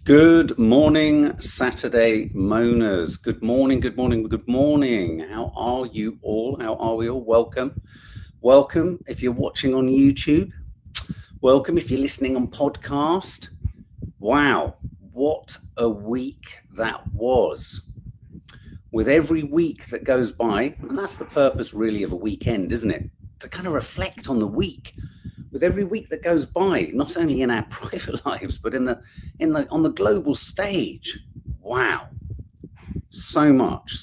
Good morning, Saturday moaners. Good morning, good morning, good morning. How are you all? How are we all? Welcome. Welcome if you're watching on YouTube. Welcome if you're listening on podcast. Wow, what a week that was. With every week that goes by, and that's the purpose really of a weekend, isn't it? To kind of reflect on the week. With every week that goes by, not only in our private lives, but on the global stage. Wow. So much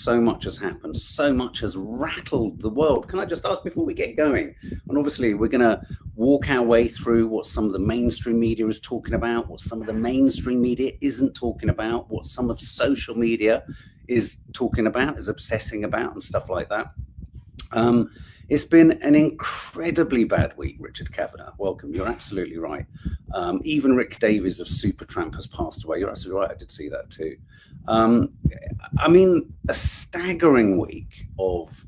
has happened. So much has rattled the world. Can I just ask before we get going? And obviously we're going to walk our way through what some of the mainstream media is talking about, what some of the mainstream media isn't talking about, what some of social media is talking about, is obsessing about and stuff like that. It's been an incredibly bad week, Richard Kavanagh. Welcome. You're absolutely right. Even Rick Davies of Supertramp has passed away. You're absolutely right. I did see that too. I mean, a staggering week of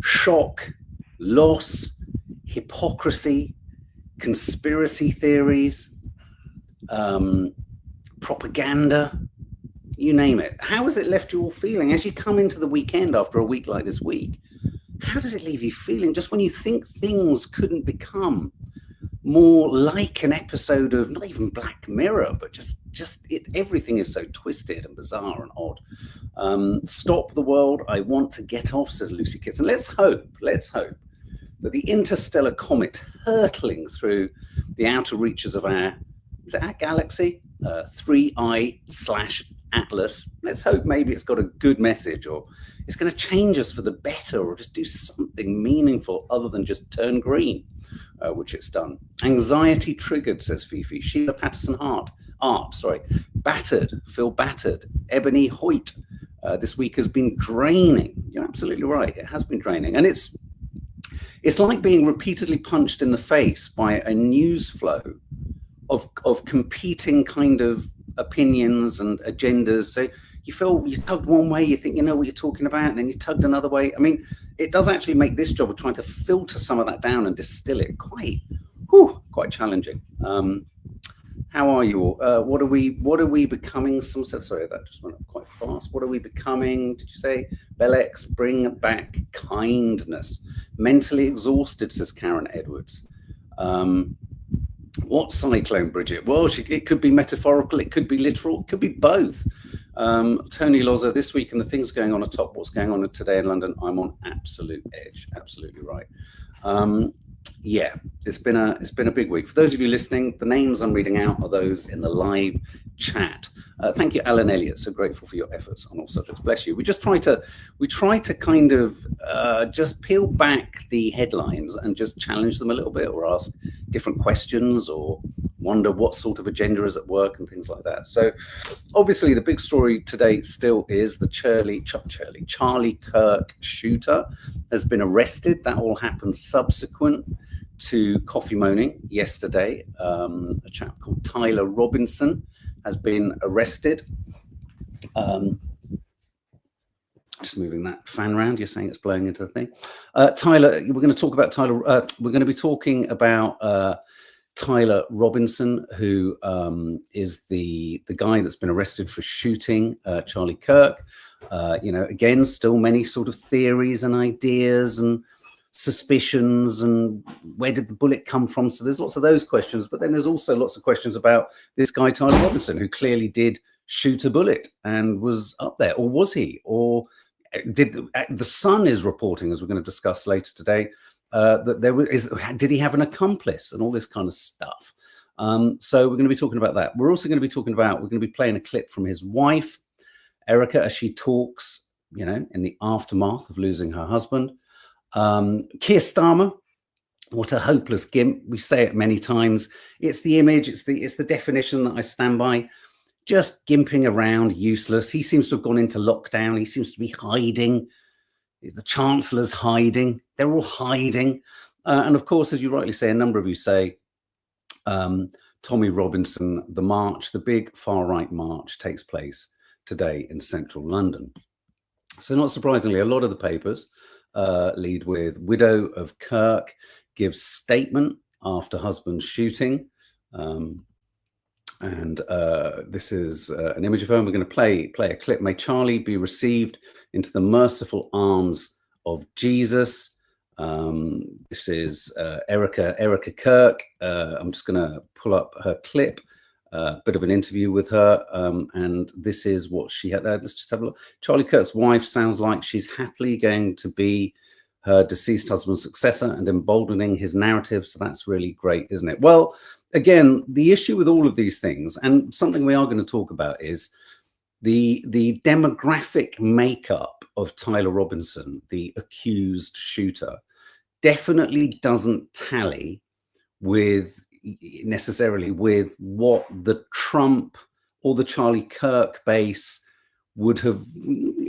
shock, loss, hypocrisy, conspiracy theories, propaganda, you name it. How has it left you all feeling as you come into the weekend after a week like this week? How does it leave you feeling just when you think things couldn't become more like an episode of not even Black Mirror, but everything is so twisted and bizarre and odd. Stop the world. I want to get off, says Lucy Kitson. Let's hope that the interstellar comet hurtling through the outer reaches of our galaxy, 3I/Atlas. Let's hope maybe it's got a good message, or it's going to change us for the better, or just do something meaningful other than just turn green, which it's done. Anxiety triggered, says Fifi. Sheila Patterson battered, feel battered. Ebony Hoyt, this week has been draining. You're absolutely right. It has been draining. And it's like being repeatedly punched in the face by a news flow of competing kind of opinions and agendas. So you feel you tugged one way, you think you know what you're talking about, and then you tugged another way. I mean, it does actually make this job of trying to filter some of that down and distill it quite challenging. How are you all? What are we becoming? Someone said, sorry, that just went up quite fast. What are we becoming? Did you say? Bellex, bring back kindness. Mentally exhausted, says Karen Edwards. What cyclone, Bridget? Well, it could be metaphorical, it could be literal, it could be both. Tony Loza, this week and the things going on atop what's going on today in London, I'm on absolute edge. Absolutely right. Yeah, it's been a big week. For those of you listening, the names I'm reading out are those in the live chat. Thank you, Alan Elliott. So grateful for your efforts on all subjects. Bless you. We try to kind of just peel back the headlines and just challenge them a little bit, or ask different questions, or wonder what sort of agenda is at work and things like that. So obviously the big story today still is the Charlie Kirk shooter has been arrested. That all happened subsequent to coffee moaning yesterday. A chap called Tyler Robinson has been arrested. Just moving that fan around. You're saying it's blowing into the thing. Tyler, we're going to talk about Tyler. We're going to be talking about Tyler Robinson, who is the guy that's been arrested for shooting Charlie Kirk. Again, still many sort of theories and ideas and suspicions, and where did the bullet come from? So there's lots of those questions, but then there's also lots of questions about this guy Tyler Robinson, who clearly did shoot a bullet and was up there, or was he? Or did the Sun is reporting, as we're going to discuss later today, that did he have an accomplice and all this kind of stuff? So we're going to be talking about that. We're also going to be playing a clip from his wife, Erica, as she talks, in the aftermath of losing her husband. Keir Starmer, what a hopeless gimp. We say it many times. It's the image, it's the definition that I stand by. Just gimping around, useless. He seems to have gone into lockdown. He seems to be hiding. The Chancellor's hiding. They're all hiding. And of course, as you rightly say, a number of you say, Tommy Robinson, the march, the big far-right march takes place today in central London. So not surprisingly, a lot of the papers lead with widow of Kirk gives statement after husband's shooting. And this is an image of her. And we're going to play a clip. May Charlie be received into the merciful arms of Jesus. This is Erica Kirk. I'm just going to pull up her clip. Bit of an interview with her, and this is what she had. Let's just have a look. Charlie Kirk's wife sounds like she's happily going to be her deceased husband's successor and emboldening his narrative. So that's really great, isn't it? Well, again, the issue with all of these things, and something we are going to talk about, is the demographic makeup of Tyler Robinson, the accused shooter, definitely doesn't tally with necessarily with what the Trump or the Charlie Kirk base would have.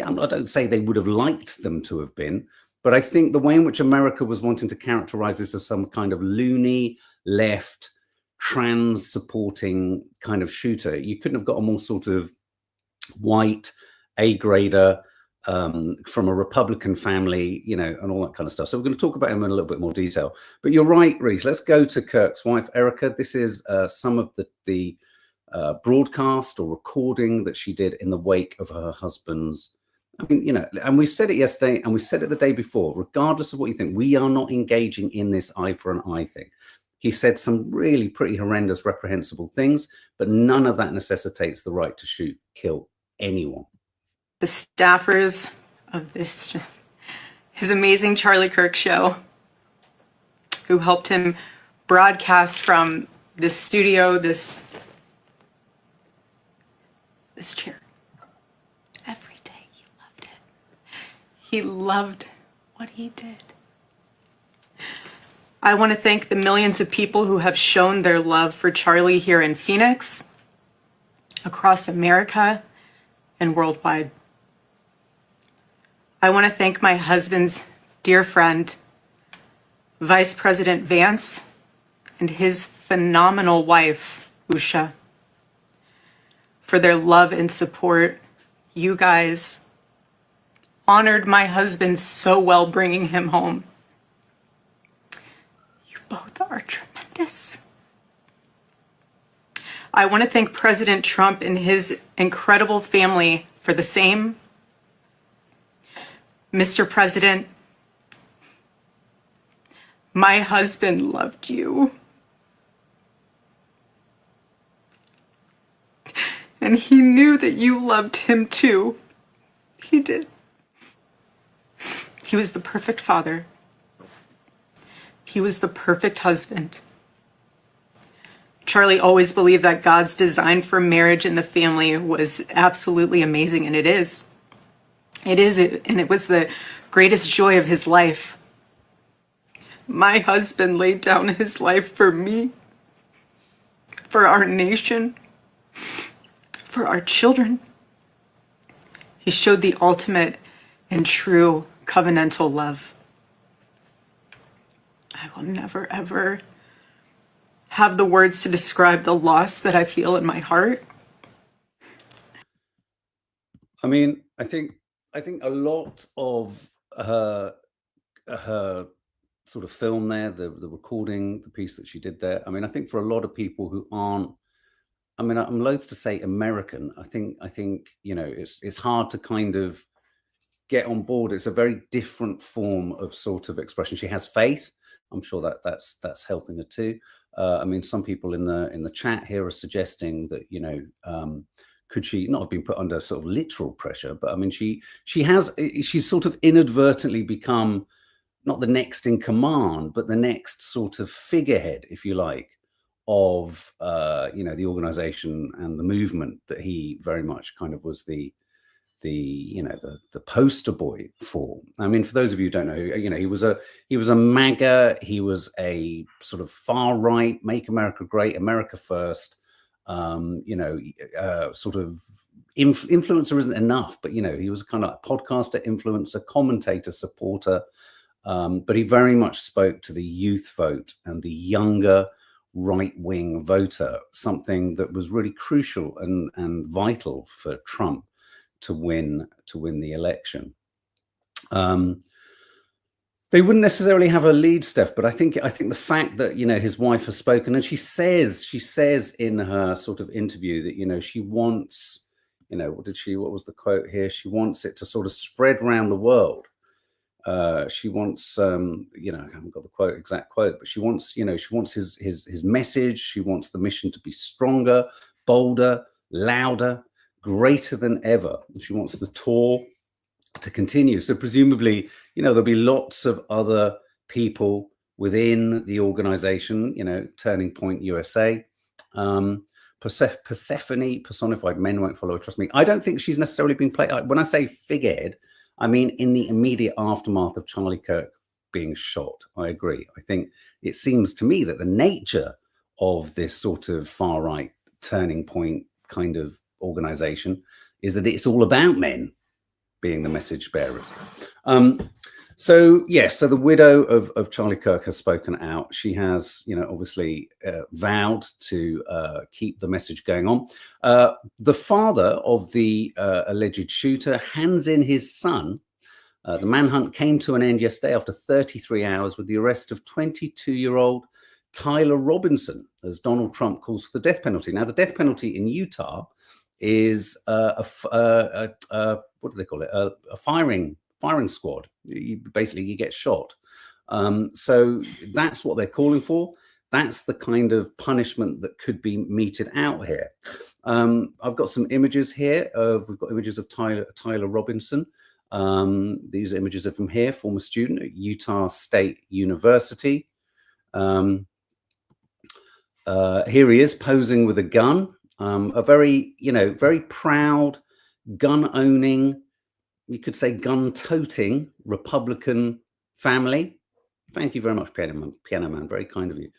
I don't say they would have liked them to have been, but I think the way in which America was wanting to characterize this as some kind of loony left trans supporting kind of shooter, you couldn't have got a more sort of white A-grader from a Republican family, you know, and all that kind of stuff. So we're going to talk about him in a little bit more detail. But you're right, Reese. Let's go to Kirk's wife, Erica. This is some of the broadcast or recording that she did in the wake of her husband's. I mean, you know, and we said it yesterday and we said it the day before, regardless of what you think, we are not engaging in this eye for an eye thing. He said some really pretty horrendous, reprehensible things, but none of that necessitates the right to shoot, kill anyone. The staffers of his amazing Charlie Kirk show, who helped him broadcast from this studio, this chair. Every day he loved it. He loved what he did. I want to thank the millions of people who have shown their love for Charlie here in Phoenix, across America, and worldwide. I want to thank my husband's dear friend, Vice President Vance, and his phenomenal wife, Usha, for their love and support. You guys honored my husband so well, bringing him home. You both are tremendous. I want to thank President Trump and his incredible family for the same. Mr. President, my husband loved you. And he knew that you loved him too. He did. He was the perfect father. He was the perfect husband. Charlie always believed that God's design for marriage and the family was absolutely amazing, and it is. It is, and it was the greatest joy of his life. My husband laid down his life for me, for our nation, for our children. He showed the ultimate and true covenantal love. I will never, ever have the words to describe the loss that I feel in my heart. I mean, I think a lot of her sort of film there, the recording, the piece that she did there. I mean, I think for a lot of people who aren't, I mean, I'm loath to say American. I think you know, it's hard to kind of get on board. It's a very different form of sort of expression. She has faith. I'm sure that's helping her too. I mean, some people in the chat here are suggesting that, you know, could she not have been put under sort of literal pressure? But I mean, she's sort of inadvertently become not the next in command, but the next sort of figurehead, if you like, of you know, the organization and the movement that he very much kind of was the you know, the poster boy for. I mean, for those of you who don't know, you know, he was a MAGA, he was a sort of far right, make America great, America first, you know, sort of influencer isn't enough, but you know, he was kind of a podcaster, influencer, commentator, supporter, but he very much spoke to the youth vote and the younger right-wing voter, something that was really crucial and vital for Trump to win the election. They wouldn't necessarily have a lead, Steph, but I think the fact that, you know, his wife has spoken, and she says in her sort of interview that, you know, she wants, you know, what was the quote here? She wants it to sort of spread around the world. She wants, you know, I haven't got the exact quote, but she wants, you know, she wants his message. She wants the mission to be stronger, bolder, louder, greater than ever. She wants the tour to continue. So presumably, you know, there'll be lots of other people within the organization, you know, Turning Point USA. Persephone, personified men won't follow her, trust me. I don't think she's necessarily been played. When I say figurehead, I mean in the immediate aftermath of Charlie Kirk being shot. I agree. I think it seems to me that the nature of this sort of far right Turning Point kind of organization is that it's all about men being the message bearers. So yes, so the widow of Charlie Kirk has spoken out. She has, you know, obviously vowed to keep the message going on. The father of the alleged shooter hands in his son. The manhunt came to an end yesterday after 33 hours with the arrest of 22-year-old Tyler Robinson, as Donald Trump calls for the death penalty. Now, the death penalty in Utah is what do they call it? A firing squad. Basically, you get shot. So that's what they're calling for. That's the kind of punishment that could be meted out here. I've got some images here. We've got images of Tyler Robinson. These images are from here, former student at Utah State University. Here he is posing with a gun. A very, you know, very proud, gun-owning, you could say gun-toting Republican family. Thank you very much, Piano Man. Very kind of you.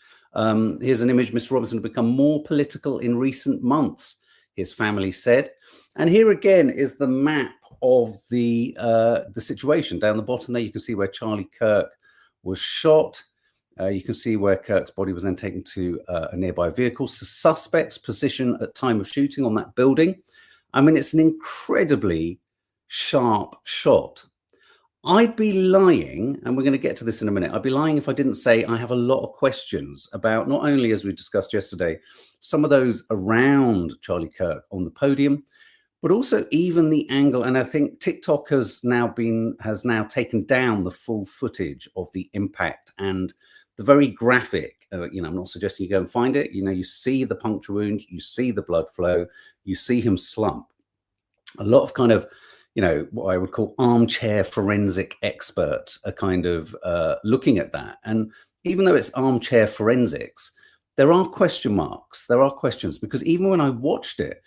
Here's an image. Mr. Robinson has become more political in recent months, his family said. And here again is the map of the situation. Down the bottom there, you can see where Charlie Kirk was shot. You can see where Kirk's body was then taken to a nearby vehicle. So suspect's position at time of shooting on that building. I mean, it's an incredibly sharp shot. I'd be lying, and we're going to get to this in a minute. I'd be lying if I didn't say I have a lot of questions about not only, as we discussed yesterday, some of those around Charlie Kirk on the podium, but also even the angle. And I think TikTok has now taken down the full footage of the impact and the very graphic, you know, I'm not suggesting you go and find it. You know, you see the puncture wound, you see the blood flow, you see him slump. A lot of kind of, you know, what I would call armchair forensic experts are kind of looking at that. And even though it's armchair forensics, there are question marks. There are questions, because even when I watched it,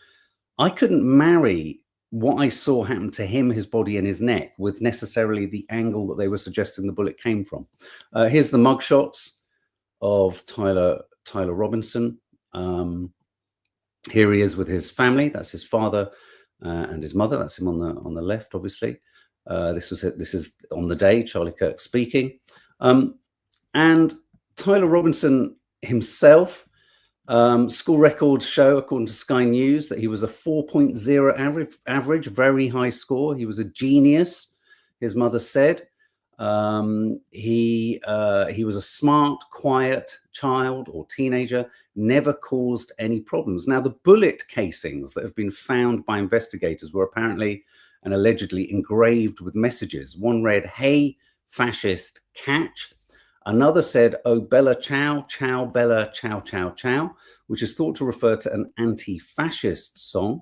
I couldn't marry what I saw happen to him, his body and his neck, with necessarily the angle that they were suggesting the bullet came from. Here's the mugshots of Tyler Robinson. Here he is with his family. That's his father and his mother. That's him on the left, obviously. This is on the day Charlie Kirk speaking. And Tyler Robinson himself, school records show, according to Sky News, that he was a 4.0 average, very high score. He was a genius, his mother said. He was a smart, quiet child or teenager, never caused any problems. Now, the bullet casings that have been found by investigators were apparently and allegedly engraved with messages. One read, "Hey, fascist, catch." Another said, "Oh, Bella Ciao, Ciao Bella, Ciao Ciao Ciao," which is thought to refer to an anti-fascist song.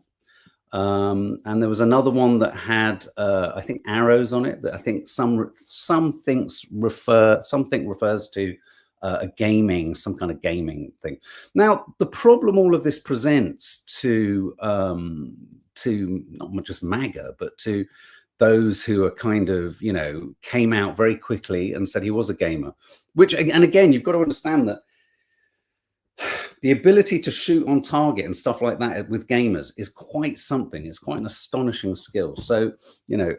And there was another one that had, I think, arrows on it that I think something refers to some kind of gaming thing. Now, the problem all of this presents to not just MAGA, but to those who are kind of, you know, came out very quickly and said he was a gamer, which, and again, you've got to understand that the ability to shoot on target and stuff like that with gamers is quite something. It's quite an astonishing skill. So, you know,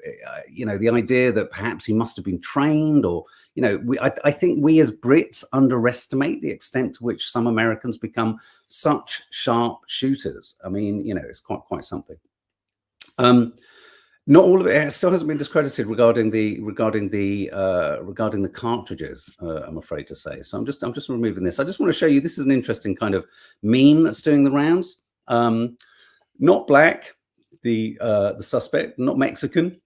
the idea that perhaps he must have been trained, or, you know, I think we as Brits underestimate the extent to which some Americans become such sharp shooters. I mean, you know, it's quite something. Not all of it. It still hasn't been discredited regarding the cartridges. I'm afraid to say. So I'm just removing this. I just want to show you. This is an interesting kind of meme that's doing the rounds. Not black, the suspect. Not Mexican.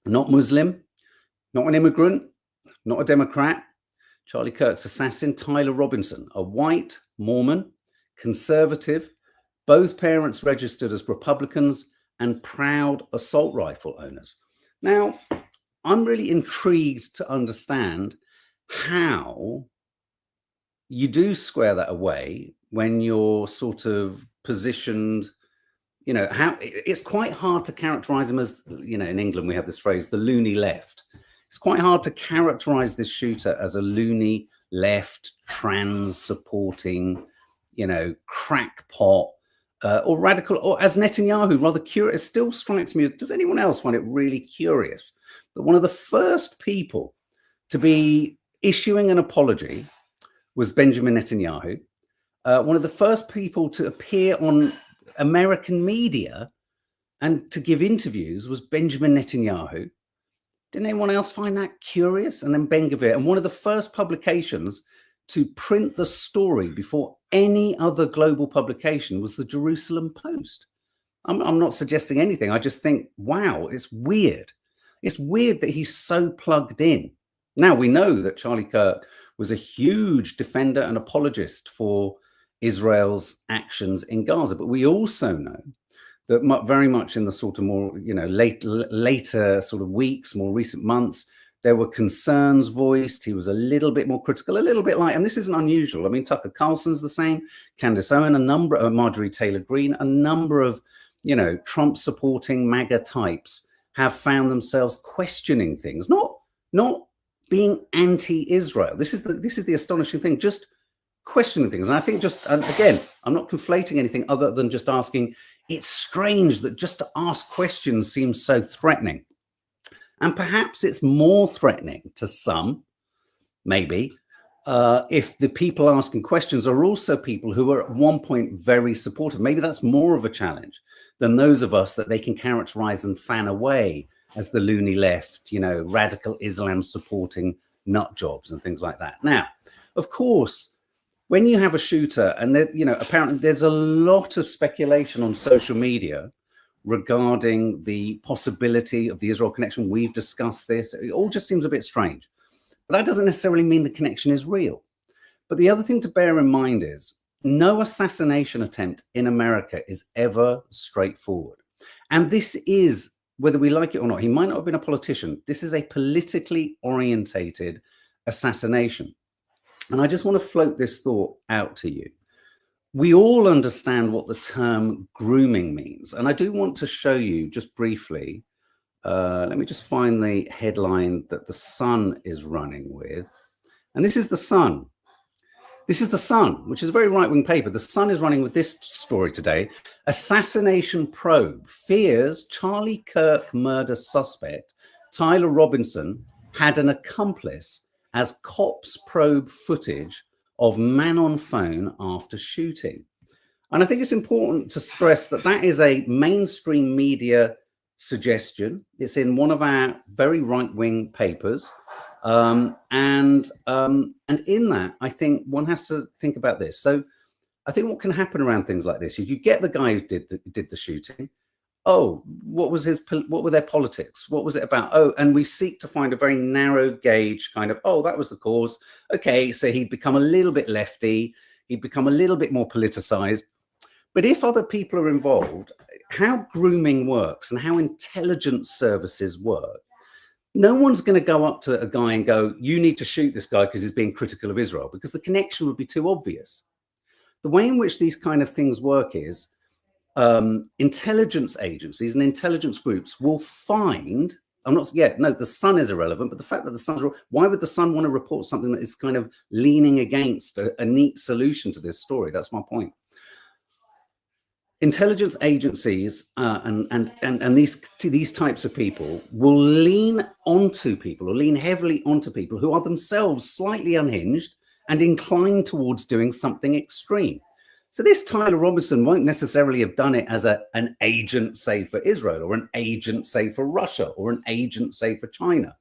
Not Muslim. Not an immigrant. Not a Democrat. Charlie Kirk's assassin, Tyler Robinson, a white Mormon, conservative, both parents registered as Republicans, and proud assault rifle owners. Now, I'm really intrigued to understand how you do square that away when you're sort of positioned, you know, how it's quite hard to characterize him as, you know, in England we have this phrase, the loony left. It's quite hard to characterize this shooter as a loony left, trans supporting, you know, crackpot, or radical, or as Netanyahu, rather curious. It still strikes me as, does anyone else find it really curious that one of the first people to be issuing an apology was Benjamin Netanyahu? One of the first people to appear on American media and to give interviews was Benjamin Netanyahu. Didn't anyone else find that curious? And then Ben-Gvir, and one of the first publications to print the story before any other global publication was the Jerusalem Post. I'm not suggesting anything. I just think, wow, it's weird. It's weird that he's so plugged in. Now, we know that Charlie Kirk was a huge defender and apologist for Israel's actions in Gaza, but we also know that very much in the sort of more, you know, later sort of weeks, more recent months, there were concerns voiced. He was a little bit more critical, a little bit like, and this isn't unusual. I mean, Tucker Carlson's the same, Candace Owen, a number of Marjorie Taylor Greene, a number of, you know, Trump supporting MAGA types have found themselves questioning things, not being anti-Israel. This is the astonishing thing, just questioning things. And I think and again, I'm not conflating anything other than just asking, it's strange that just to ask questions seems so threatening. And perhaps it's more threatening to some, maybe, if the people asking questions are also people who are at one point very supportive. Maybe that's more of a challenge than those of us that they can characterize and fan away as the loony left, you know, radical Islam supporting nut jobs and things like that. Now, of course, when you have a shooter, and there, you know, apparently there's a lot of speculation on social media regarding the possibility of the Israel connection. We've discussed this. It all just seems a bit strange. But that doesn't necessarily mean the connection is real. But the other thing to bear in mind is no assassination attempt in America is ever straightforward. And this is, whether we like it or not, he might not have been a politician. This is a politically orientated assassination. And I just want to float this thought out to you. We all understand what the term grooming means. And I do want to show you just briefly, let me just find the headline that The Sun is running with. And this is The Sun. This is The Sun, which is a very right-wing paper. The Sun is running with this story today. Assassination probe fears Charlie Kirk murder suspect Tyler Robinson had an accomplice as cops probe footage of man on phone after shooting. And I think it's important to stress that that is a mainstream media suggestion. It's in one of our very right-wing papers. And in that, I think one has to think about this. So I think what can happen around things like this is you get the guy who did the shooting. Oh, what were their politics? What was it about? Oh, and we seek to find a very narrow gauge kind of, oh, that was the cause. Okay, so he'd become a little bit lefty. He'd become a little bit more politicized. But if other people are involved, how grooming works and how intelligence services work, no one's going to go up to a guy and go, you need to shoot this guy because he's being critical of Israel, because the connection would be too obvious. The way in which these kind of things work is, intelligence agencies and intelligence groups will find, the Sun is irrelevant, but the fact that the Sun's, why would the Sun want to report something that is kind of leaning against a neat solution to this story? That's my point. Intelligence agencies and these types of people will lean heavily onto people who are themselves slightly unhinged and inclined towards doing something extreme. So this Tyler Robinson won't necessarily have done it as an agent, say, for Israel, or an agent, say, for Russia, or an agent, say, for China.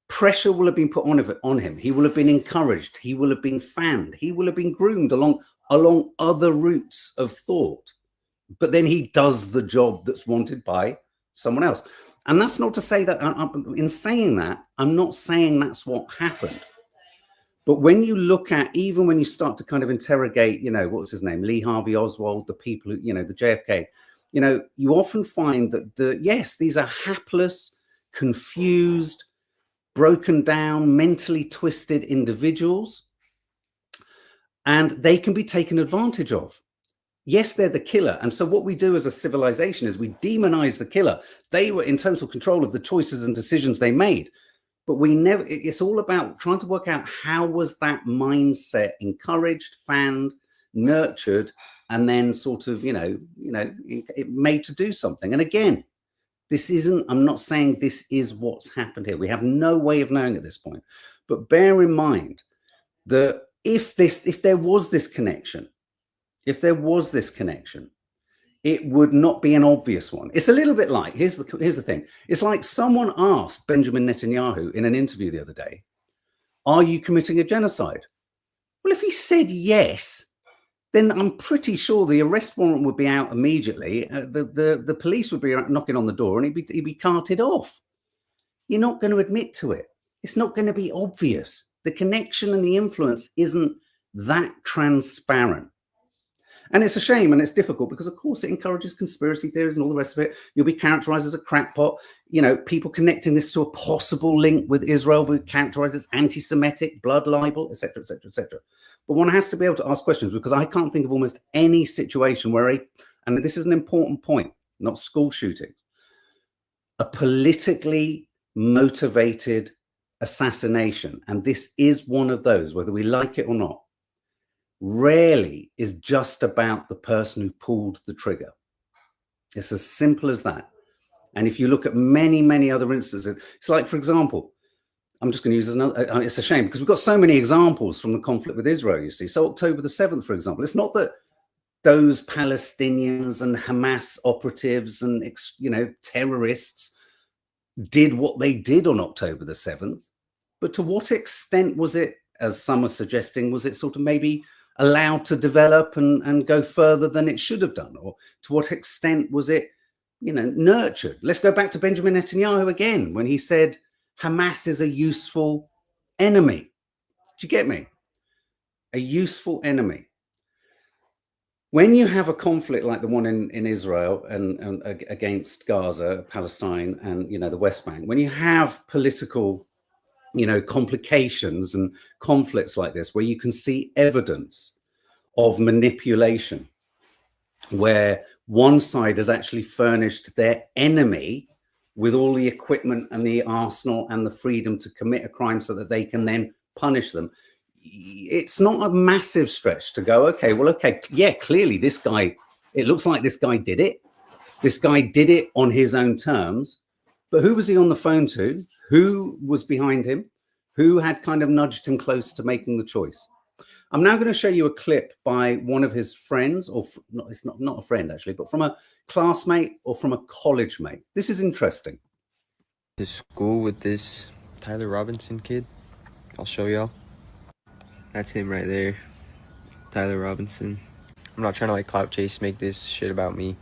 Pressure will have been put on him. He will have been encouraged. He will have been fanned. He will have been groomed along other routes of thought. But then he does the job that's wanted by someone else. And that's not to say that, in saying that, I'm not saying that's what happened. But when you look at, even when you start to kind of interrogate, you know, what was his name? Lee Harvey Oswald, the people who, you know, the JFK, you know, you often find that yes, these are hapless, confused, broken down, mentally twisted individuals, and they can be taken advantage of. Yes, they're the killer. And so what we do as a civilization is we demonize the killer. They were in total control of the choices and decisions they made. But we never, it's all about trying to work out how was that mindset encouraged, fanned, nurtured, and then sort of, it made to do something. And again, this isn't, I'm not saying this is what's happened here. We have no way of knowing at this point. But bear in mind that if there was this connection, it would not be an obvious one. It's a little bit like, here's the thing. It's like someone asked Benjamin Netanyahu in an interview the other day, are you committing a genocide? Well, if he said yes, then I'm pretty sure the arrest warrant would be out immediately. The police would be knocking on the door and he'd be carted off. You're not going to admit to it. It's not going to be obvious. The connection and the influence isn't that transparent. And it's a shame and it's difficult because, of course, it encourages conspiracy theories and all the rest of it. You'll be characterized as a crackpot. You know, people connecting this to a possible link with Israel will be characterized as anti-Semitic, blood libel, etc., etc., etc. But one has to be able to ask questions, because I can't think of almost any situation where and this is an important point, not school shootings, a politically motivated assassination, and this is one of those, whether we like it or not, rarely is just about the person who pulled the trigger. It's as simple as that. And if you look at many, many other instances, it's like, for example, I'm just going to use another, it's a shame because we've got so many examples from the conflict with Israel, you see. So October the 7th, for example, it's not that those Palestinians and Hamas operatives and, terrorists did what they did on October the 7th, but to what extent was it, as some are suggesting, was it sort of maybe allowed to develop and go further than it should have done? Or to what extent was it, nurtured? Let's go back to Benjamin Netanyahu again, when he said Hamas is a useful enemy. Do you get me? A useful enemy. When you have a conflict like the one in Israel and against Gaza, Palestine, and, the West Bank, when you have political, complications and conflicts like this, where you can see evidence of manipulation, where one side has actually furnished their enemy with all the equipment and the arsenal and the freedom to commit a crime so that they can then punish them, it's not a massive stretch to go, okay, yeah, clearly this guy, it looks like this guy did it. This guy did it on his own terms. But who was he on the phone to? Who was behind him? Who had kind of nudged him close to making the choice? I'm now going to show you a clip by one of his friends, or it's not a friend actually, but from a classmate or from a college mate. This is interesting. To school with this Tyler Robinson kid. I'll show y'all. That's him right there, Tyler Robinson. I'm not trying to like clout chase, make this shit about me,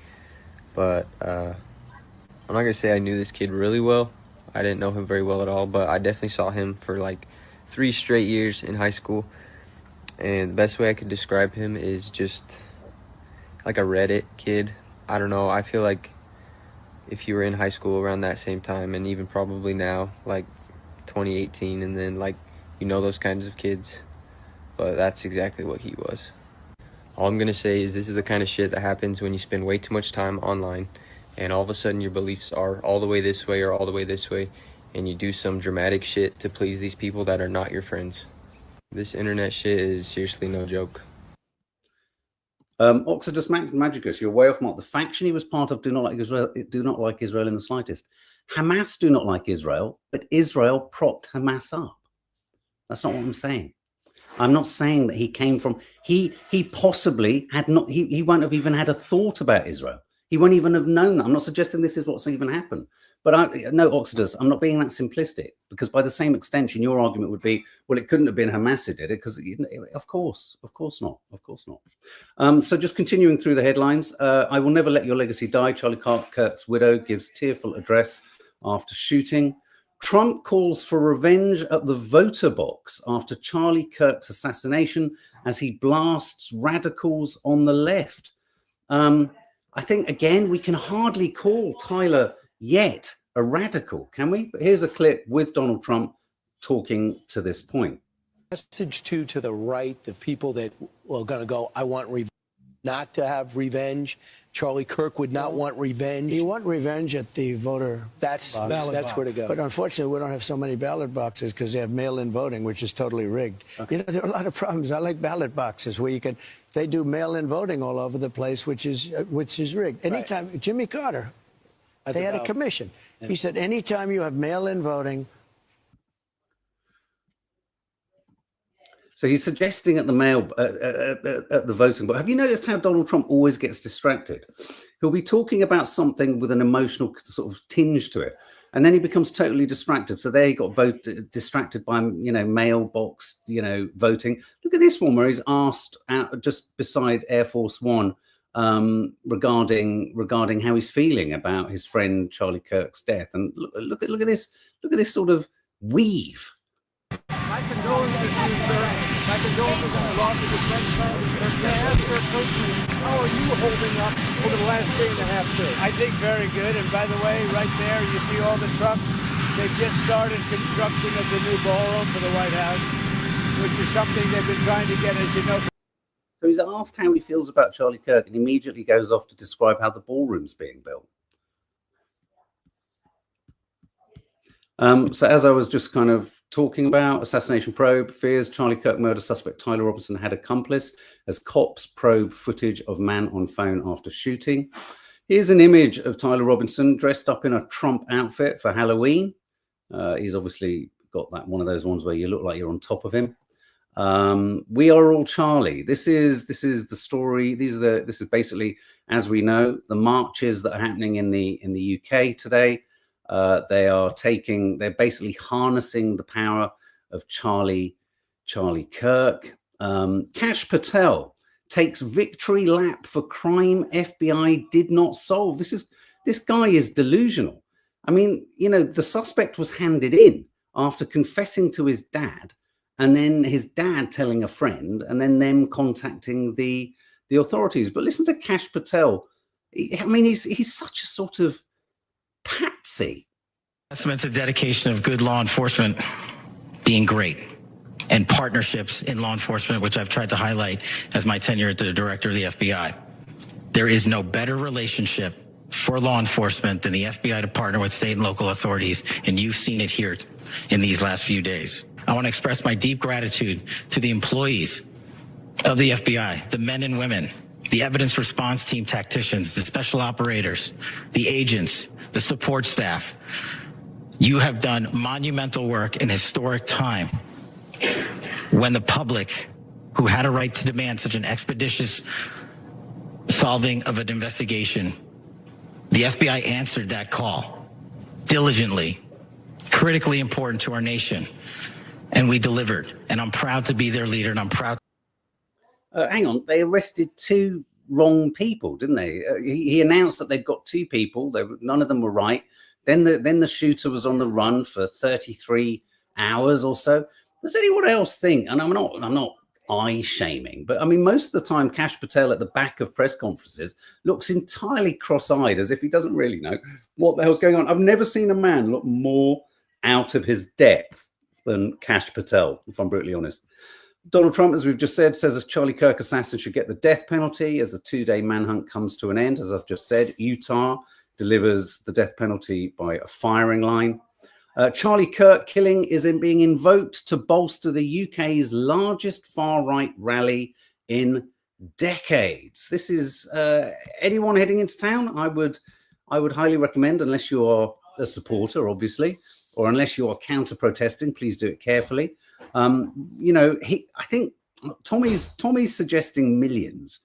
but I'm not gonna say I knew this kid really well. I didn't know him very well at all, but I definitely saw him for like 3 straight years in high school. And the best way I could describe him is just like a Reddit kid. I don't know, I feel like if you were in high school around that same time, and even probably now, like 2018, and then like, those kinds of kids, but that's exactly what he was. All I'm gonna say is this is the kind of shit that happens when you spend way too much time online, and all of a sudden your beliefs are all the way this way or all the way this way, and you do some dramatic shit to please these people that are not your friends. This internet shit is seriously no joke. Oxidus Magicus, you're way off mark. The faction he was part of do not like Israel in the slightest. Hamas do not like Israel, but Israel propped Hamas up. That's not what I'm saying. I'm not saying that he came from, he possibly had not, he won't have even had a thought about Israel. He won't even have known that. I'm not suggesting this is what's even happened. But no, Oxidus, I'm not being that simplistic, because by the same extension, your argument would be, well, it couldn't have been Hamas who did it, because of course not. So just continuing through the headlines, I will never let your legacy die. Charlie Kirk's widow gives tearful address after shooting. Trump calls for revenge at the voter box after Charlie Kirk's assassination as he blasts radicals on the left. I think, again, we can hardly call Tyler yet a radical, can we? But here's a clip with Donald Trump talking to this point. Message to the right, the people that are going to go, I want revenge, not to have revenge. Charlie Kirk would not want revenge. You want revenge at the voter That's where to go. But unfortunately, we don't have so many ballot boxes because they have mail-in voting, which is totally rigged. Okay. You know, there are a lot of problems. I like ballot boxes where they do mail-in voting all over the place, which is rigged. Anytime, right. Jimmy Carter, they had a commission. He said, anytime you have mail-in voting. So he's suggesting at the voting, but have you noticed how Donald Trump always gets distracted? He'll be talking about something with an emotional sort of tinge to it, and then he becomes totally distracted. So there he got distracted by, mailbox, voting. Look at this one where he's asked just beside Air Force One regarding how he's feeling about his friend Charlie Kirk's death, and look at this sort of weave. My condolences to you, sir. My condolences on the loss of your friend, Kirk. May I ask you personally, how are you holding up over the last day and a half, sir? I think very good. And by the way, right there, you see all the trucks. They've just started construction of the new ballroom for the White House, which is something they've been trying to get, as you know. So he's asked how he feels about Charlie Kirk, and immediately goes off to describe how the ballroom's being built. So as I was just kind of talking about, assassination probe fears Charlie Kirk murder suspect Tyler Robinson had accomplice as cops probe footage of man on phone after shooting. Here's an image of Tyler Robinson dressed up in a Trump outfit for Halloween. He's obviously got that one of those ones where you look like you're on top of him. We are all Charlie. This is the story. This is basically, as we know, the marches that are happening in the UK today. They're basically harnessing the power of Charlie Kirk. Kash Patel takes victory lap for crime FBI did not solve. This guy is delusional. I mean, the suspect was handed in after confessing to his dad, and then his dad telling a friend, and then them contacting the authorities. But listen to Kash Patel. He's such a sort of patsy. Testament to dedication of good law enforcement being great, and partnerships in law enforcement, which I've tried to highlight as my tenure as the director of the FBI. There is no better relationship for law enforcement than the FBI to partner with state and local authorities, and you've seen it here in these last few days. I want to express my deep gratitude to the employees of the FBI, the men and women, the evidence response team tacticians, the special operators, the agents, the support staff. You have done monumental work in historic time when the public, who had a right to demand such an expeditious solving of an investigation, the FBI answered that call diligently, critically important to our nation, and we delivered. And I'm proud to be their leader, and I'm proud. Hang on, they arrested two wrong people, didn't they? He announced that they'd got two people. None of them were right. Then the shooter was on the run for 33 hours or so. Does anyone else think? And I'm not eye shaming, but I mean, most of the time, Kash Patel at the back of press conferences looks entirely cross-eyed, as if he doesn't really know what the hell's going on. I've never seen a man look more out of his depth than Kash Patel, if I'm brutally honest. Donald Trump, as we've just said, says a Charlie Kirk assassin should get the death penalty as the two-day manhunt comes to an end. As I've just said, Utah delivers the death penalty by a firing line. Charlie Kirk killing is being invoked to bolster the UK's largest far-right rally in decades. This is anyone heading into town. I would highly recommend, unless you are a supporter, obviously, or unless you are counter-protesting, please do it carefully. You know, I think Tommy's suggesting millions.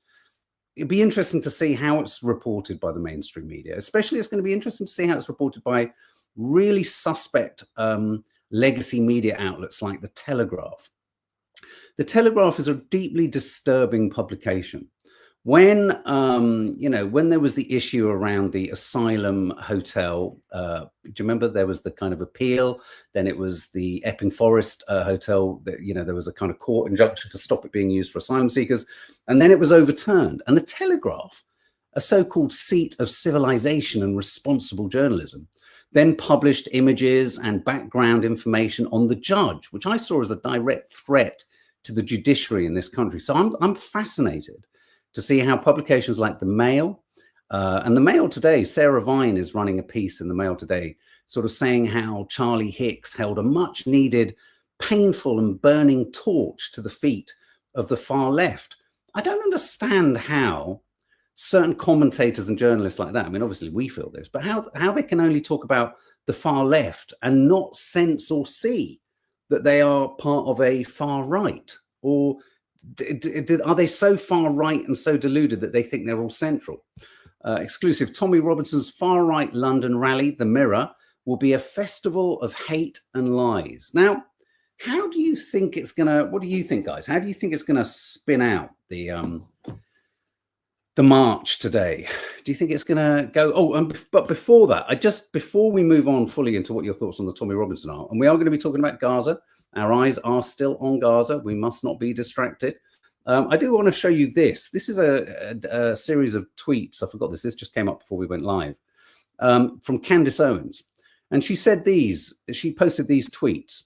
It'd be interesting to see how it's reported by the mainstream media. Especially, it's going to be interesting to see how it's reported by really suspect legacy media outlets like the Telegraph. The Telegraph is a deeply disturbing publication. When you know, when there was the issue around the Asylum Hotel, do you remember there was the kind of appeal? Then it was the Epping Forest Hotel. That, you know, there was a kind of court injunction to stop it being used for asylum seekers, and then it was overturned. And the Telegraph, a so-called seat of civilization and responsible journalism, then published images and background information on the judge, which I saw as a direct threat to the judiciary in this country. So I'm fascinated to see how publications like the Mail, and the Mail today, Sarah Vine is running a piece in the Mail today, sort of saying how Charlie Hicks held a much needed, painful and burning torch to the feet of the far left. I don't understand how certain commentators and journalists like that, I mean, obviously we feel this, but how they can only talk about the far left and not sense or see that they are part of a far right, or are they so far right and so deluded that they think they're all central? Exclusive, Tommy Robinson's far-right London rally, The Mirror, will be a festival of hate and lies. Now, how do you think it's going to, what do you think, guys? How do you think it's going to spin out, the march today? Do you think it's going to go? Oh, but before that, before we move on fully into what your thoughts on the Tommy Robinson are, and we are going to be talking about Gaza. Our eyes are still on Gaza. We must not be distracted. I do want to show you this. This is a series of tweets. I forgot this. This just came up before we went live, from Candace Owens. And she said these, she posted these tweets.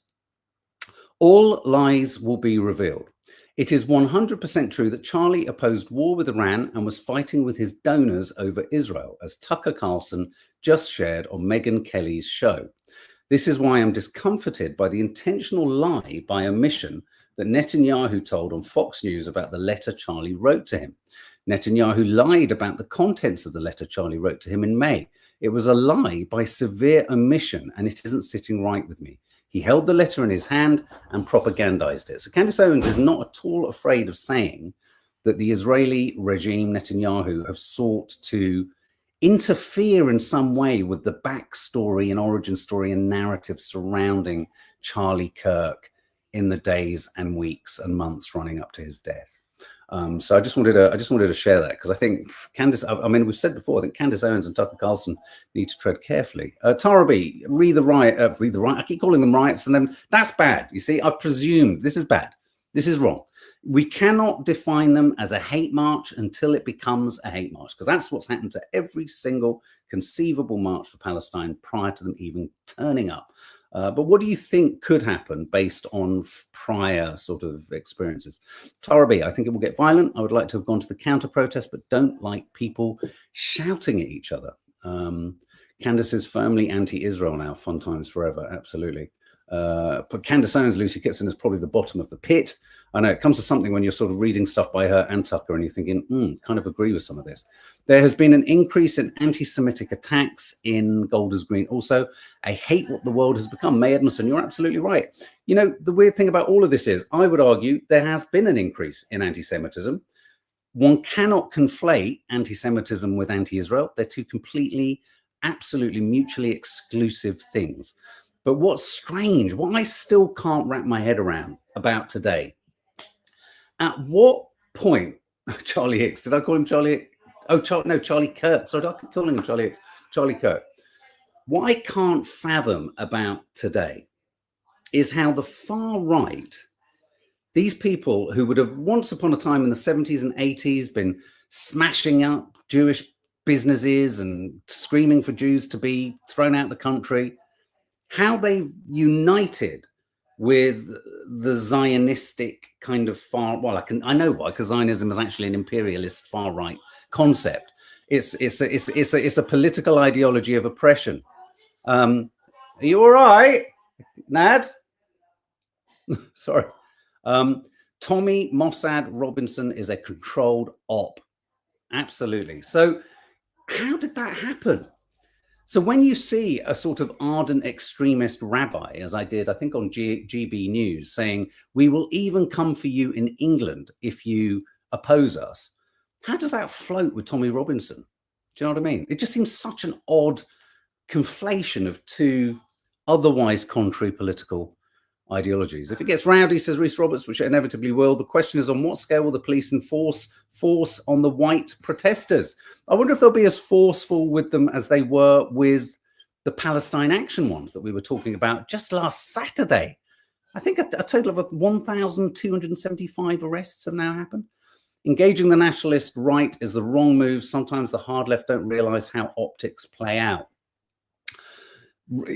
All lies will be revealed. It is 100% true that Charlie opposed war with Iran and was fighting with his donors over Israel, as Tucker Carlson just shared on Megyn Kelly's show. This is why I'm discomforted by the intentional lie by omission that Netanyahu told on Fox News about the letter Charlie wrote to him. Netanyahu lied about the contents of the letter Charlie wrote to him in May. It was a lie by severe omission, and it isn't sitting right with me. He held the letter in his hand and propagandized it. So Candace Owens is not at all afraid of saying that the Israeli regime, Netanyahu, have sought to interfere in some way with the backstory and origin story and narrative surrounding Charlie Kirk in the days and weeks and months running up to his death. So I just wanted to share that, because I think Candace, I mean, we've said before, I think Candace Owens and Tucker Carlson need to tread carefully. Tara B, read the riot. I keep calling them riots, and then that's bad. You see, I've presumed this is bad. This is wrong. We cannot define them as a hate march until it becomes a hate march, because that's what's happened to every single conceivable march for Palestine prior to them even turning up. But what do you think could happen based on prior sort of experiences? Tara B, I think it will get violent. I would like to have gone to the counter protest, but don't like people shouting at each other. Candace is firmly anti-Israel now. Fun times forever. Absolutely. But Candace Owens, Lucy Kitson is probably the bottom of the pit. I know it comes to something when you're sort of reading stuff by her and Tucker and you're thinking, kind of agree with some of this. There has been an increase in anti-Semitic attacks in Golders Green. Also, I hate what the world has become. May Edmondson, you're absolutely right. You know, the weird thing about all of this is, I would argue there has been an increase in anti-Semitism. One cannot conflate anti-Semitism with anti-Israel. They're two completely, absolutely mutually exclusive things. But what's strange, what I still can't wrap my head around about today, at what point, Charlie Hicks, did I call him Charlie? Oh, no, Charlie Kirk. Sorry, I keep calling him Charlie Hicks. Charlie Kirk. What I can't fathom about today is how the far right, these people who would have once upon a time in the 70s and 80s been smashing up Jewish businesses and screaming for Jews to be thrown out of the country, how they've united with the Zionistic kind of far, well, I know why, because Zionism is actually an imperialist far right concept. It's a political ideology of oppression. Are you all right, Nad? Sorry. Tommy Mossad Robinson is a controlled op. Absolutely. So how did that happen? So when you see a sort of ardent extremist rabbi, as I did, I think on GB News, saying, we will even come for you in England if you oppose us, how does that float with Tommy Robinson? Do you know what I mean? It just seems such an odd conflation of two otherwise contrary political ideologies. If it gets rowdy, says Rhys Roberts, which it inevitably will, the question is on what scale will the police enforce force on the white protesters? I wonder if they'll be as forceful with them as they were with the Palestine Action ones that we were talking about just last Saturday. I think a total of 1,275 arrests have now happened. Engaging the nationalist right is the wrong move. Sometimes the hard left don't realize how optics play out.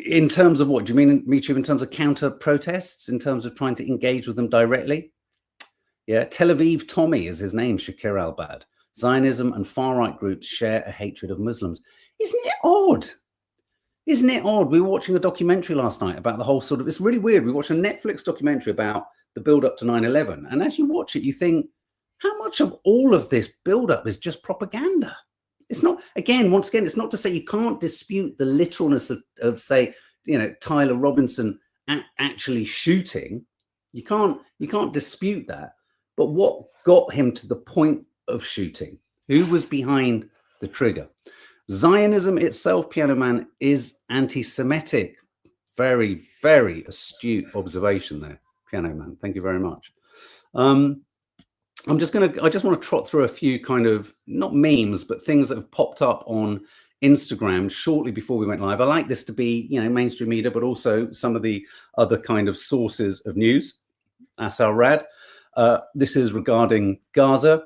In terms of what? Do you mean, Michu, in terms of counter protests, in terms of trying to engage with them directly? Yeah, Tel Aviv Tommy is his name, Shakir al-Bad. Zionism and far-right groups share a hatred of Muslims. Isn't it odd? Isn't it odd? We were watching a documentary last night about the whole sort of, it's really weird. We watched a Netflix documentary about the build-up to 9/11. And as you watch it, you think, how much of all of this build-up is just propaganda? It's not, again, once again, it's not to say you can't dispute the literalness of say, you know, Tyler Robinson actually shooting. You can't dispute that. But what got him to the point of shooting? Who was behind the trigger? Zionism itself, Piano Man, is anti-Semitic. Very, very astute observation there, Piano Man. Thank you very much. I just want to trot through a few kind of, not memes, but things that have popped up on Instagram shortly before we went live. I like this to be, you know, mainstream media, but also some of the other kind of sources of news. Asal Rad. This is regarding Gaza.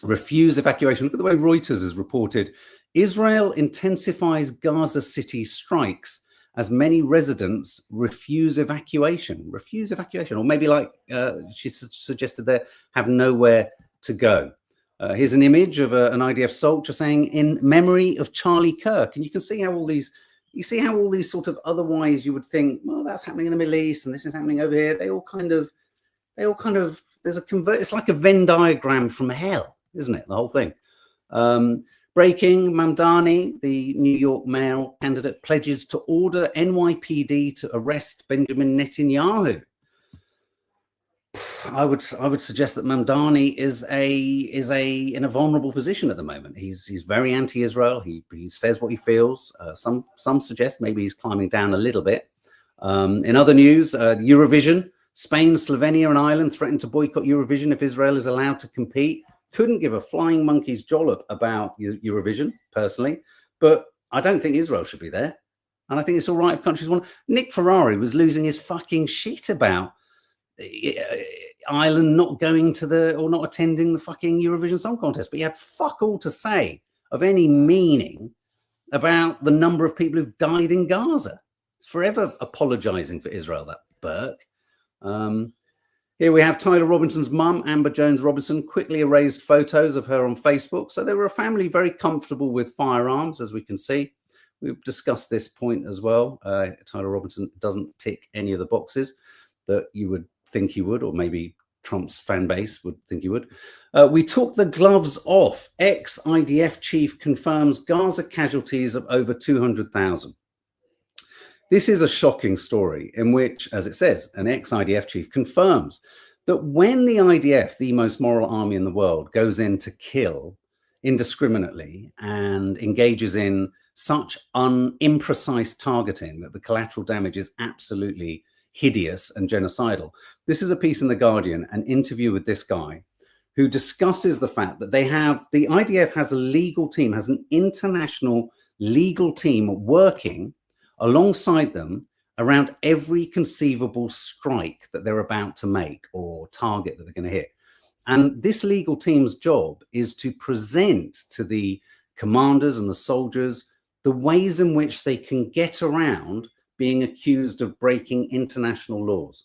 Refuse evacuation. Look at the way Reuters has reported. Israel intensifies Gaza City strikes as many residents refuse evacuation. Refuse evacuation. Or maybe like she suggested there, have nowhere to go. Here's an image of an IDF soldier saying, in memory of Charlie Kirk. And you can see how all these, sort of otherwise you would think, well, that's happening in the Middle East and this is happening over here. They all kind of, there's a it's like a Venn diagram from hell, isn't it? The whole thing. Breaking, Mamdani, the New York mayoral candidate, pledges to order NYPD to arrest Benjamin Netanyahu. I would suggest that Mamdani is in a vulnerable position at the moment. He's very anti-Israel. He says what he feels. Some suggest maybe he's climbing down a little bit. In other news, Eurovision, Spain, Slovenia, and Ireland threatened to boycott Eurovision if Israel is allowed to compete. Couldn't give a flying monkey's jollop about Eurovision personally, but I don't think Israel should be there. And I think it's all right if countries want. Nick Ferrari was losing his fucking shit about Ireland not going to or not attending the fucking Eurovision Song Contest, but he had fuck all to say of any meaning about the number of people who've died in Gaza. It's forever apologizing for Israel, that Burke. Here we have Tyler Robinson's mum, Amber Jones Robinson, quickly erased photos of her on Facebook. So they were a family very comfortable with firearms, as we can see. We've discussed this point as well. Tyler Robinson doesn't tick any of the boxes that you would think he would, or maybe Trump's fan base would think he would. We took the gloves off. Ex-IDF chief confirms Gaza casualties of over 200,000. This is a shocking story in which, as it says, an ex-IDF chief confirms that when the IDF, the most moral army in the world, goes in to kill indiscriminately and engages in such imprecise targeting that the collateral damage is absolutely hideous and genocidal. This is a piece in The Guardian, an interview with this guy who discusses the fact that the IDF has a legal team, has an international legal team working alongside them around every conceivable strike that they're about to make or target that they're going to hit. And this legal team's job is to present to the commanders and the soldiers the ways in which they can get around being accused of breaking international laws.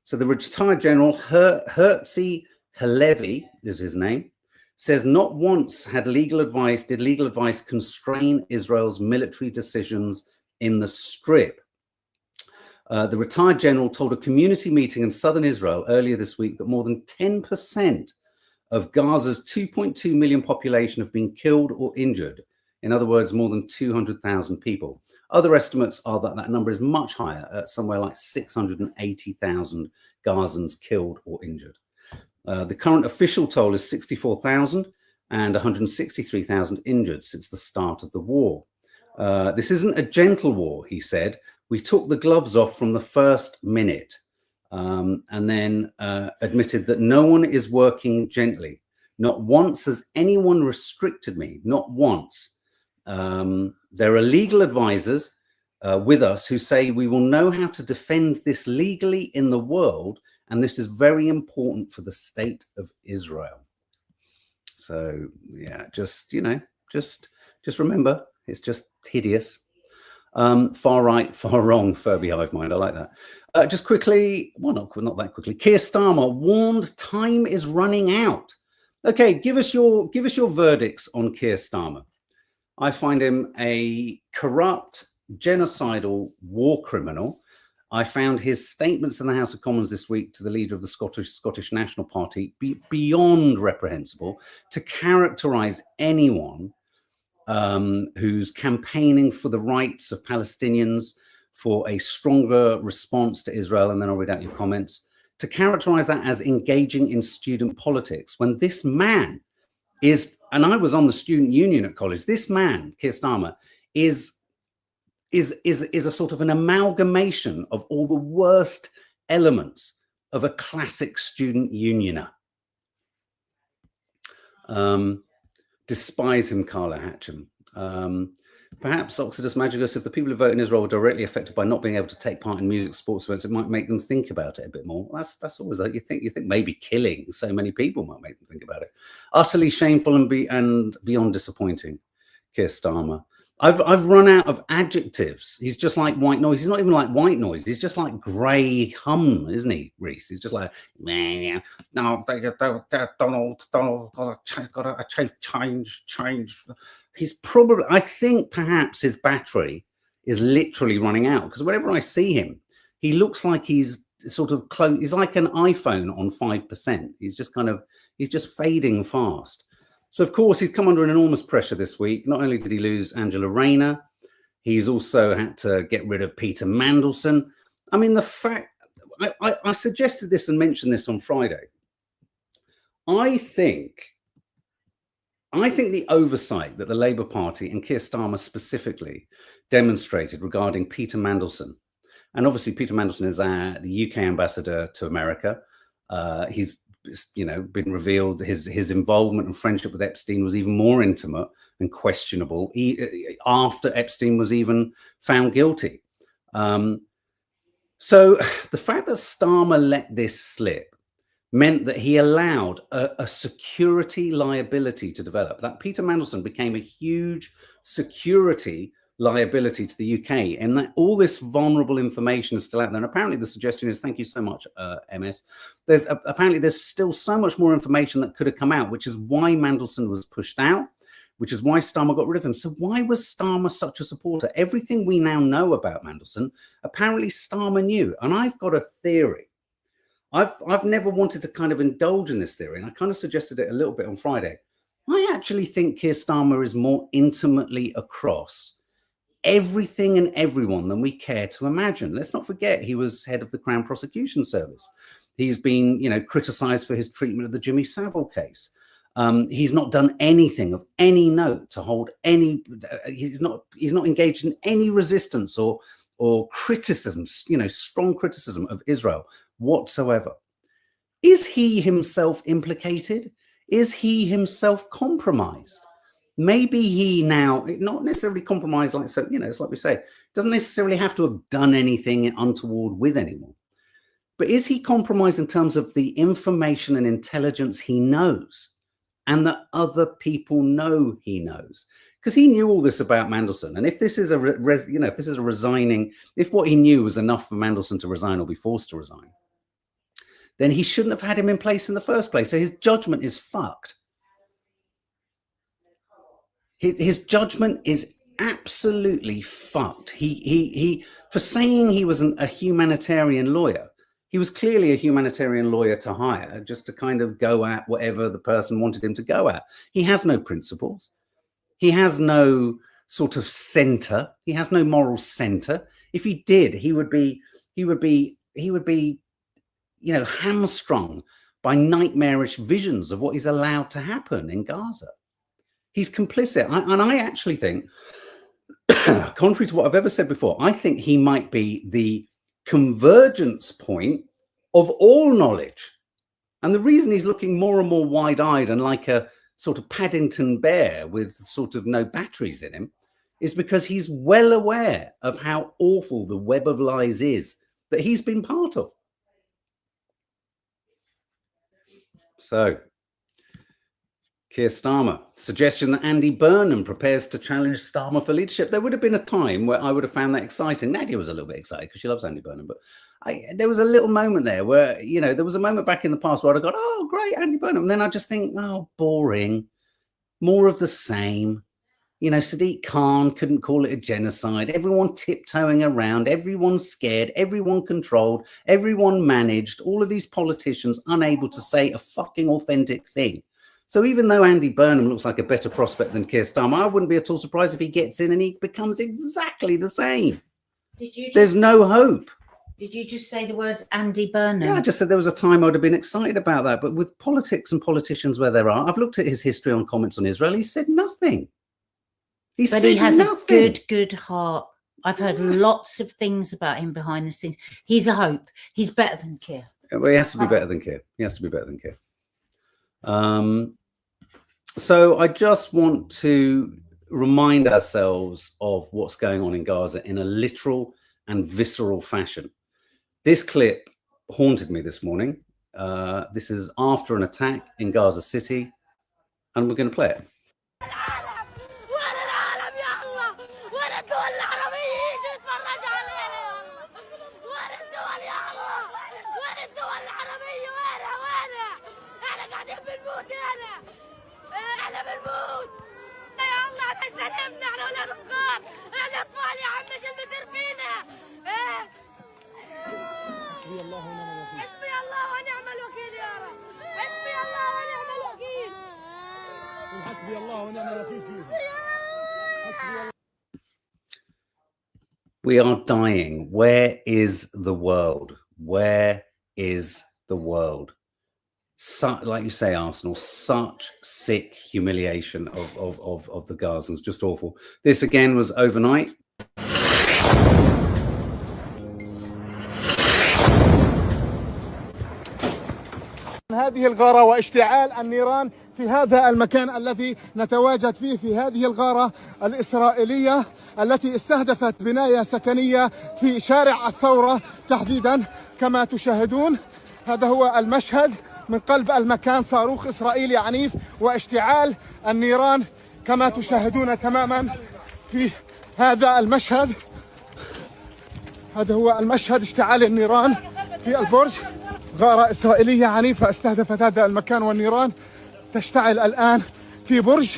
So the retired general, Herzi Halevi is his name, says not once did legal advice constrain Israel's military decisions in the Strip. The retired general told a community meeting in southern Israel earlier this week that more than 10% of Gaza's 2.2 million population have been killed or injured In other words, more than 200,000 people. Other estimates are that that number is much higher, at somewhere like 680,000 Gazans killed or injured. The current official toll is 64,000 and 163,000 injured since the start of the war. This isn't a gentle war, he said. We took the gloves off from the first minute, and then admitted that no one is working gently. Not once has anyone restricted me, not once. There are legal advisors with us who say we will know how to defend this legally in the world, and this is very important for the state of Israel. So yeah, just, you know, just remember, it's just hideous. Far right, far wrong, Furby Hive Mind. I like that. Just quickly, well, not that quickly. Keir Starmer warned time is running out. Okay, give us your verdicts on Keir Starmer. I find him a corrupt, genocidal war criminal. I found his statements in the House of Commons this week to the leader of the Scottish National Party beyond reprehensible. To characterise anyone who's campaigning for the rights of Palestinians, for a stronger response to Israel, and then I'll read out your comments, to characterize that as engaging in student politics, when this man is, and I was on the student union at college, this man, Keir Starmer, is a sort of an amalgamation of all the worst elements of a classic student unioner. Despise him, Carla Hatcham. Perhaps Oxidus Magicus, if the people who vote in Israel were directly affected by not being able to take part in music, sports events, it might make them think about it a bit more. That's always like you think maybe killing so many people might make them think about it. Utterly shameful and beyond disappointing, Keir Starmer. I've run out of adjectives. He's just like white noise. He's not even like white noise. He's just like grey hum, isn't he, Reese? He's just like, no, Donald, gotta change. He's probably, I think perhaps his battery is literally running out, because whenever I see him, he looks like he's sort of close. He's like an iPhone on 5%. He's just fading fast. So, of course, he's come under an enormous pressure this week. Not only did he lose Angela Rayner, he's also had to get rid of Peter Mandelson. I mean, the fact, I suggested this and mentioned this on Friday. I think the oversight that the Labour Party and Keir Starmer specifically demonstrated regarding Peter Mandelson, and obviously Peter Mandelson is the UK ambassador to America. He's been revealed his involvement and friendship with Epstein was even more intimate and questionable after Epstein was even found guilty. So the fact that Starmer let this slip meant that he allowed a security liability to develop. That Peter Mandelson became a huge security liability to the UK, and that all this vulnerable information is still out there. And apparently the suggestion is, thank you so much, MS, apparently there's still so much more information that could have come out, which is why Mandelson was pushed out, which is why Starmer got rid of him. So why was Starmer such a supporter? Everything we now know about Mandelson, apparently Starmer knew. And I've got a theory. I've never wanted to kind of indulge in this theory, and I kind of suggested it a little bit on Friday. I actually think Keir Starmer is more intimately across everything and everyone than we care to imagine. Let's not forget he was head of the Crown Prosecution Service. He's been, criticised for his treatment of the Jimmy Savile case. He's not done anything of any note to hold any. He's not engaged in any resistance or criticism, strong criticism of Israel whatsoever. Is he himself implicated? Is he himself compromised? Maybe he now, not necessarily compromised, like, so, it's like we say, doesn't necessarily have to have done anything untoward with anyone. But is he compromised in terms of the information and intelligence he knows and that other people know he knows? Because he knew all this about Mandelson. And if this is if what he knew was enough for Mandelson to resign or be forced to resign, then he shouldn't have had him in place in the first place. So his judgment is fucked. His judgment is absolutely fucked. He for saying he was a humanitarian lawyer, he was clearly a humanitarian lawyer to hire just to kind of go at whatever the person wanted him to go at. He has no principles. He has no sort of center. He has no moral center. If he did, he would be, you know, hamstrung by nightmarish visions of what is allowed to happen in Gaza. He's complicit. And I actually think, contrary to what I've ever said before, I think he might be the convergence point of all knowledge. And the reason he's looking more and more wide-eyed and like a sort of Paddington bear with sort of no batteries in him is because he's well aware of how awful the web of lies is that he's been part of. So, Keir Starmer, suggestion that Andy Burnham prepares to challenge Starmer for leadership. There would have been a time where I would have found that exciting. Nadia was a little bit excited because she loves Andy Burnham, but there was a little moment there where, you know, there was a moment back in the past where I'd have gone, oh, great, Andy Burnham. And then I just think, oh, boring, more of the same. You know, Sadiq Khan couldn't call it a genocide. Everyone tiptoeing around, everyone scared, everyone controlled, everyone managed, all of these politicians unable to say a fucking authentic thing. So even though Andy Burnham looks like a better prospect than Keir Starmer, I wouldn't be at all surprised if he gets in and he becomes exactly the same. There's no hope. Did you just say the words Andy Burnham? Yeah, I just said there was a time I would have been excited about that. But with politics and politicians where there are, I've looked at his history on comments on Israel. He said nothing. He has a good heart. I've heard lots of things about him behind the scenes. He's a hope. He's better than Keir. Well, he has to be better than Keir. He has to be better than Keir. So I just want to remind ourselves of what's going on in Gaza in a literal and visceral fashion. This clip haunted me this morning. This is after an attack in Gaza City, and we're going to play it. We are dying. Where is the world? Where is the world? Like you say, Arsenal, such sick humiliation of the Gazans, just awful. This again was overnight. هذه الغارة واشتعال النيران في هذا المكان الذي نتواجد فيه في هذه الغارة الإسرائيلية التي استهدفت بناية سكنية في شارع الثورة تحديدا. كما تشاهدون هذا هو المشهد من قلب المكان، صاروخ إسرائيلي عنيف واشتعال النيران كما تشاهدون تماما في هذا المشهد. هذا هو المشهد، اشتعال النيران في البرج. غارة إسرائيلية عنيفة استهدفت هذا المكان والنيران تشتعل الآن في برج.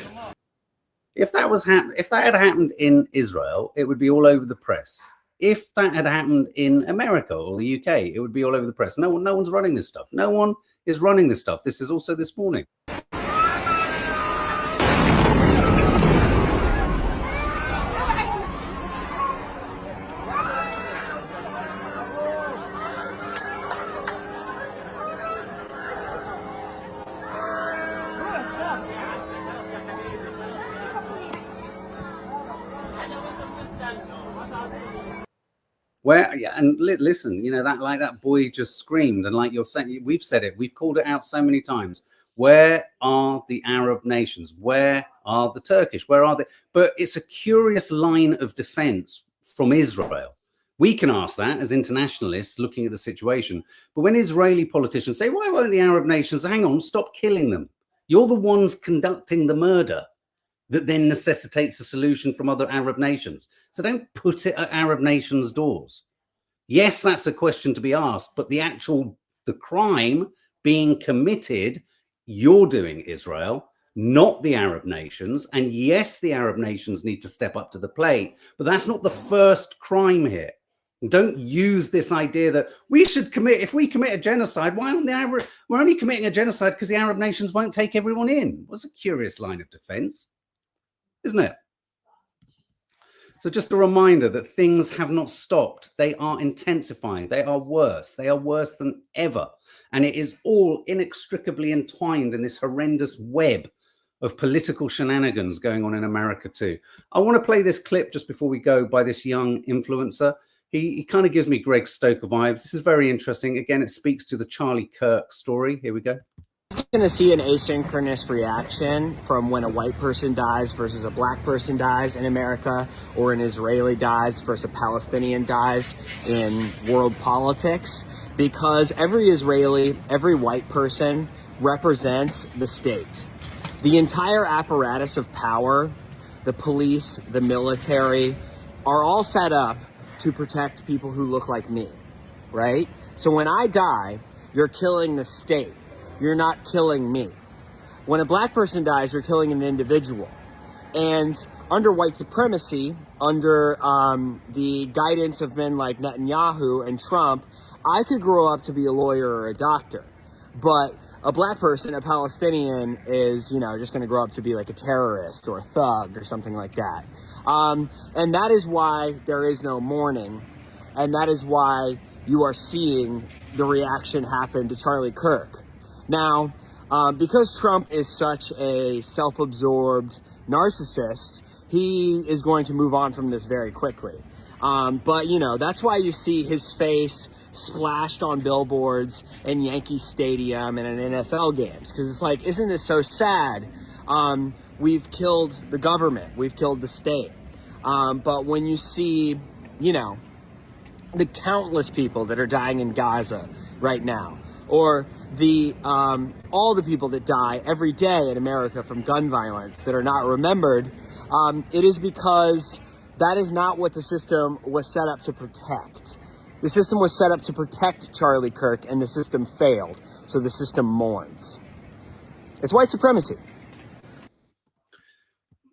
If that had happened in Israel, it would be all over the press. If that had happened in America or the UK, it would be all over the press. No one's running this stuff. No one is running this stuff. This is also this morning. Listen, you know, that like that boy just screamed, and like you're saying, we've said it, we've called it out so many times. Where are the Arab nations? Where are the Turkish? Where are they? But it's a curious line of defense from Israel. We can ask that as internationalists looking at the situation. But when Israeli politicians say, why won't the Arab nations, hang on, stop killing them? You're the ones conducting the murder that then necessitates a solution from other Arab nations. So don't put it at Arab nations' doors. Yes, that's a question to be asked, but the crime being committed, you're doing, Israel, not the Arab nations. And yes, the Arab nations need to step up to the plate, but that's not the first crime here. Don't use this idea that if we commit a genocide, why aren't we're only committing a genocide because the Arab nations won't take everyone in. What's a curious line of defense? isn't it? So just a reminder that things have not stopped. They are intensifying. They are worse. They are worse than ever. And it is all inextricably entwined in this horrendous web of political shenanigans going on in America too. I want to play this clip just before we go by this young influencer. He kind of gives me Greg Stoker vibes. This is very interesting. Again, it speaks to the Charlie Kirk story. Here we go. You're going to see an asynchronous reaction from when a white person dies versus a black person dies in America, or an Israeli dies versus a Palestinian dies in world politics, because every Israeli, every white person represents the state. The entire apparatus of power, the police, the military, are all set up to protect people who look like me, right? So when I die, you're killing the state. You're not killing me. When a black person dies, you're killing an individual. And under white supremacy, under the guidance of men like Netanyahu and Trump, I could grow up to be a lawyer or a doctor. But a black person, a Palestinian, is, you know, just going to grow up to be like a terrorist or a thug or something like that. And that is why there is no mourning. And that is why you are seeing the reaction happen to Charlie Kirk. Now, because Trump is such a self-absorbed narcissist, he is going to move on from this very quickly. But, you know, that's why you see his face splashed on billboards in Yankee Stadium and in NFL games. Because it's like, isn't this so sad? We've killed the government. We've killed the state. But when you see, you know, the countless people that are dying in Gaza right now, or the all the people that die every day in America from gun violence that are not remembered, it is because that is not what the system was set up to protect. The system was set up to protect Charlie Kirk, and the system failed, so the system mourns. It's white supremacy.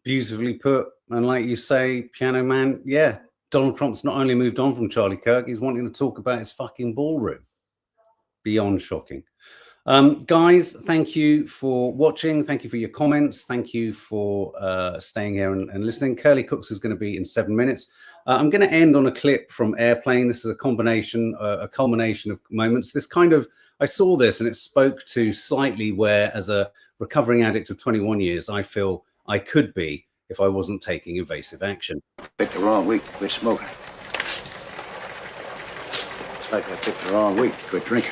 Beautifully put. And like you say, Piano Man, yeah, Donald Trump's not only moved on from Charlie Kirk, he's wanting to talk about his fucking ballroom. Beyond shocking. Guys, thank you for watching. Thank you for your comments. Thank you for staying here and listening. Curly Cooks is going to be in 7 minutes. I'm going to end on a clip from Airplane. This is a combination, a culmination of moments. This kind of, I saw this and it spoke to slightly where, as a recovering addict of 21 years, I feel I could be if I wasn't taking evasive action. Picked the wrong week to quit smoking. It's like I picked the wrong week to quit drinking.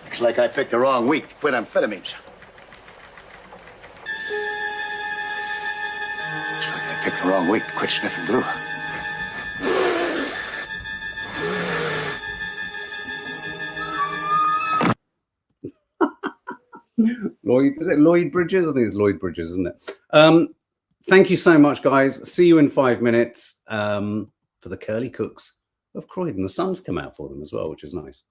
It's like I picked the wrong week to quit amphetamines. It's like I picked the wrong week to quit sniffing glue. Lloyd, is it Lloyd Bridges? I think it's Lloyd Bridges, isn't it? Thank you so much, guys. See you in 5 minutes for the Curly Cooks of Croydon. The sun's come out for them as well, which is nice.